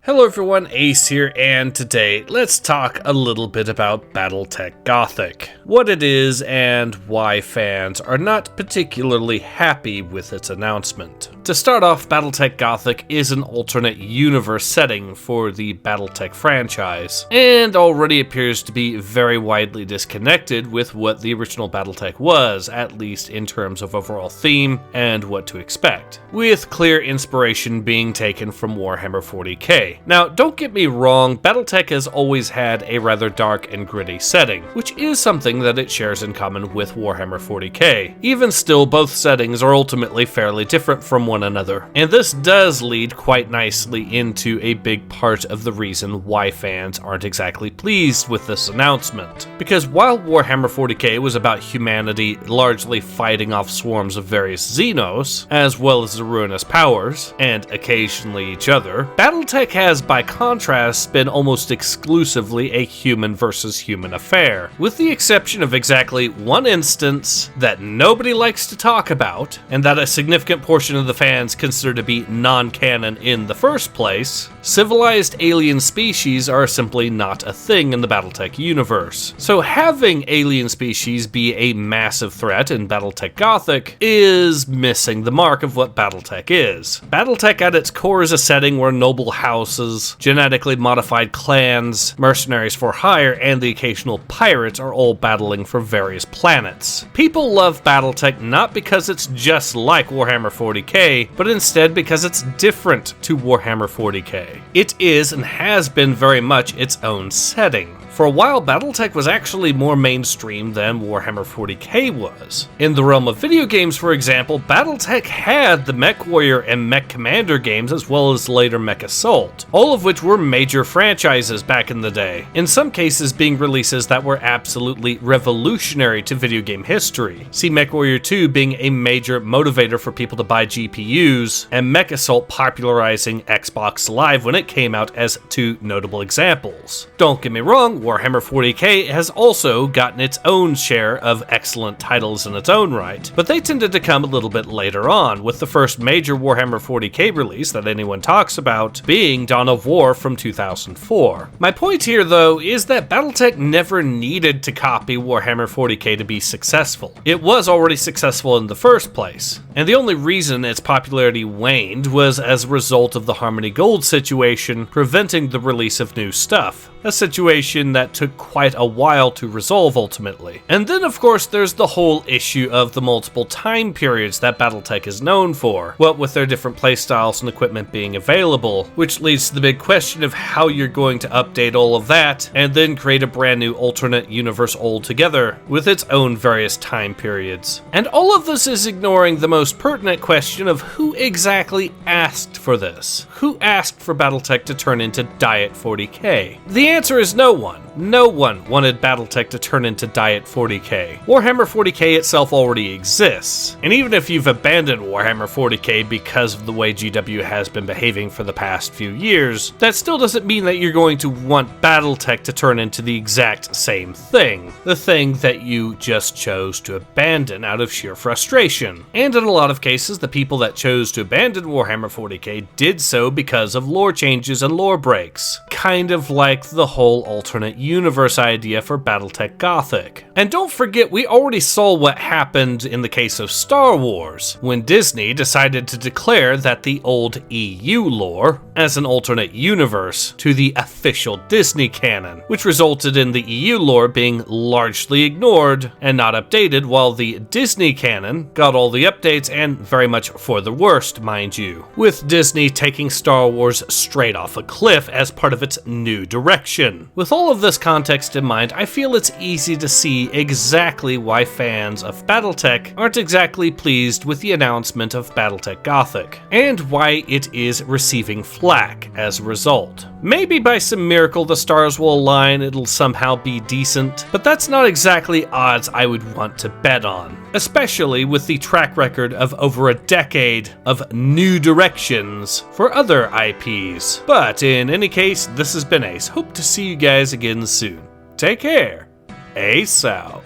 Hello everyone, Ace here, and today let's talk a little bit about BattleTech Gothic, what it is and why fans are not particularly happy with its announcement. To start off, BattleTech Gothic is an alternate universe setting for the BattleTech franchise, and already appears to be very widely disconnected with what the original BattleTech was, at least in terms of overall theme and what to expect, with clear inspiration being taken from Warhammer 40k. Now, don't get me wrong, BattleTech has always had a rather dark and gritty setting, which is something that it shares in common with Warhammer 40k. Even still, both settings are ultimately fairly different from one another, and this does lead quite nicely into a big part of the reason why fans aren't exactly pleased with this announcement. Because while Warhammer 40k was about humanity largely fighting off swarms of various Xenos, as well as the ruinous powers, and occasionally each other, BattleTech has by contrast been almost exclusively a human versus human affair, with the exception of exactly one instance that nobody likes to talk about, and that a significant portion of the fans consider to be non-canon in the first place. Civilized alien species are simply not a thing in the BattleTech universe. So having alien species be a massive threat in BattleTech Gothic is missing the mark of what BattleTech is. BattleTech at its core is a setting where noble houses, genetically modified clans, mercenaries for hire, and the occasional pirates are all battling for various planets. People love BattleTech not because it's just like Warhammer 40k, but instead because it's different to Warhammer 40k. It is and has been very much its own setting. For a while, BattleTech was actually more mainstream than Warhammer 40k was. In the realm of video games, for example, BattleTech had the MechWarrior and Mech-Commander games as well as later Mech Assault, all of which were major franchises back in the day, in some cases being releases that were absolutely revolutionary to video game history. See MechWarrior 2 being a major motivator for people to buy GPUs, and Mech Assault popularizing Xbox Live when it came out as two notable examples. Don't get me wrong, Warhammer 40k has also gotten its own share of excellent titles in its own right, but they tended to come a little bit later on, with the first major Warhammer 40k release that anyone talks about being Dawn of War from 2004. My point here, though, is that BattleTech never needed to copy Warhammer 40k to be successful. It was already successful in the first place, and the only reason its popularity waned was as a result of the Harmony Gold situation preventing the release of new stuff, a situation that took quite a while to resolve ultimately. And then of course there's the whole issue of the multiple time periods that BattleTech is known for, what with their different playstyles and equipment being available, which leads to the big question of how you're going to update all of that and then create a brand new alternate universe altogether with its own various time periods. And all of this is ignoring the most pertinent question of who exactly asked for this? Who asked for BattleTech to turn into Diet 40k? The answer is no one. No one wanted BattleTech to turn into Diet 40k. Warhammer 40k itself already exists, and even if you've abandoned Warhammer 40k because of the way GW has been behaving for the past few years, that still doesn't mean that you're going to want BattleTech to turn into the exact same thing, the thing that you just chose to abandon out of sheer frustration. And in a lot of cases, the people that chose to abandon Warhammer 40k did so because of lore changes and lore breaks, kind of like the whole alternate universe idea for BattleTech Gothic. And don't forget, we already saw what happened in the case of Star Wars, when Disney decided to declare that the old EU lore as an alternate universe to the official Disney canon, which resulted in the EU lore being largely ignored and not updated, while the Disney canon got all the updates, and very much for the worst, mind you, with Disney taking Star Wars straight off a cliff as part of its new direction. With all of this context in mind, I feel it's easy to see exactly why fans of BattleTech aren't exactly pleased with the announcement of BattleTech Gothic, and why it is receiving flack as a result. Maybe by some miracle the stars will align, it'll somehow be decent, but that's not exactly odds I would want to bet on, especially with the track record of over a decade of new directions for other IPs. But in any case, this has been Ace. Hope to see you guys again soon. Take care. Ace out.